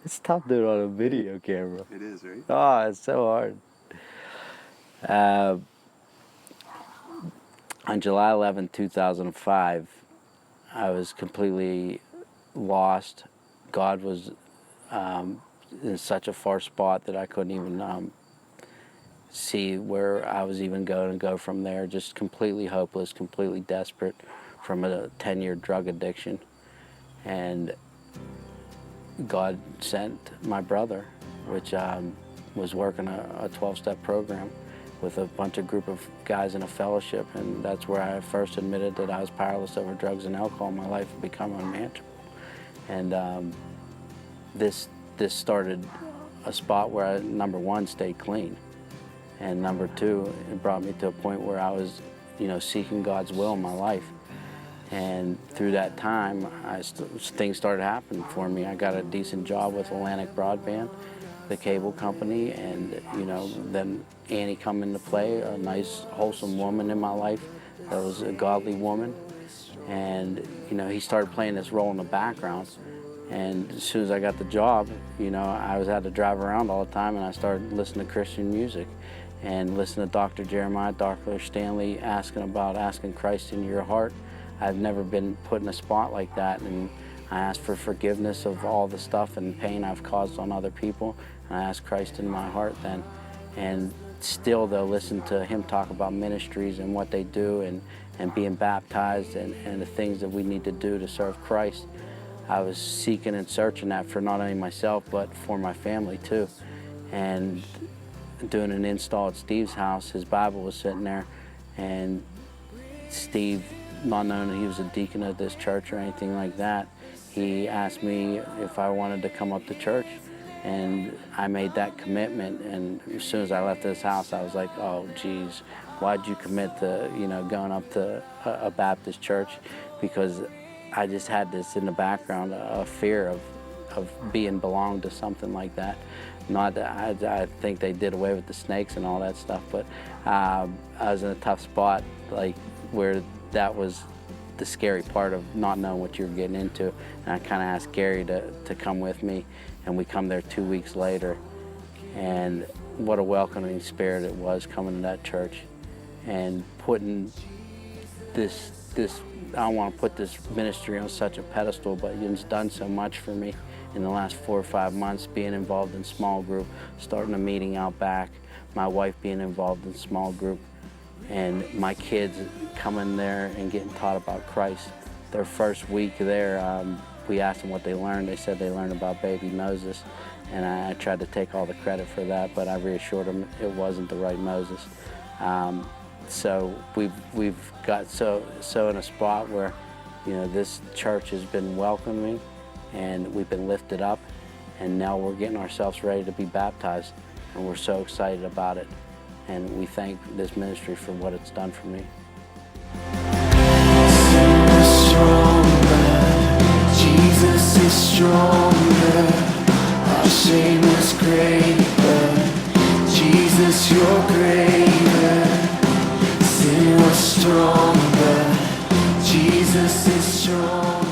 It's tough doing it on a video camera. It is, right? Oh, it's so hard. Uh, on July 11th, 2005, I was completely lost. God was in such a far spot that I couldn't even see where I was even going to go from there. Just completely hopeless, completely desperate from a 10-year drug addiction. And God sent my brother, which was working a 12-step program with a bunch of group of guys in a fellowship, and that's where I first admitted that I was powerless over drugs and alcohol. My life had become unmanageable. And this started a spot where I, number one, stayed clean, and number two, it brought me to a point where I was, seeking God's will in my life. And through that time, things started happening for me. I got a decent job with Atlantic Broadband, the cable company, and then Annie come into play, a nice, wholesome woman in my life that was a godly woman. And he started playing this role in the background. And as soon as I got the job, I had to drive around all the time, and I started listening to Christian music and listening to Dr. Jeremiah, Dr. Stanley, asking Christ into your heart. I've never been put in a spot like that, and I asked for forgiveness of all the stuff and pain I've caused on other people, and I asked Christ in my heart then. And still they'll listen to him talk about ministries and what they do and being baptized and the things that we need to do to serve Christ. I was seeking and searching that for not only myself, but for my family too. And doing an install at Steve's house, his Bible was sitting there, and Steve, not knowing that he was a deacon of this church or anything like that, he asked me if I wanted to come up to church, and I made that commitment. And as soon as I left this house, I was like, oh geez, why'd you commit to going up to a Baptist church? Because I just had this in the background, a fear of being belonged to something like that. Not that I think they did away with the snakes and all that stuff, but I was in a tough spot, like where that was the scary part of not knowing what you were getting into. And I kind of asked Gary to come with me, and we come there 2 weeks later. And what a welcoming spirit it was coming to that church and putting this I don't want to put this ministry on such a pedestal, but it's done so much for me in the last 4 or 5 months, being involved in small group, starting a meeting out back, my wife being involved in small group, and my kids coming there and getting taught about Christ. Their first week there, we asked them what they learned. They said they learned about baby Moses, and I tried to take all the credit for that, but I reassured them it wasn't the right Moses. So we've got so in a spot where this church has been welcoming, and we've been lifted up, and now we're getting ourselves ready to be baptized, and we're so excited about it, and we thank this ministry for what it's done for me. Jesus is stronger, our shame is greater, Jesus you're greater. Sin was stronger, Jesus is stronger.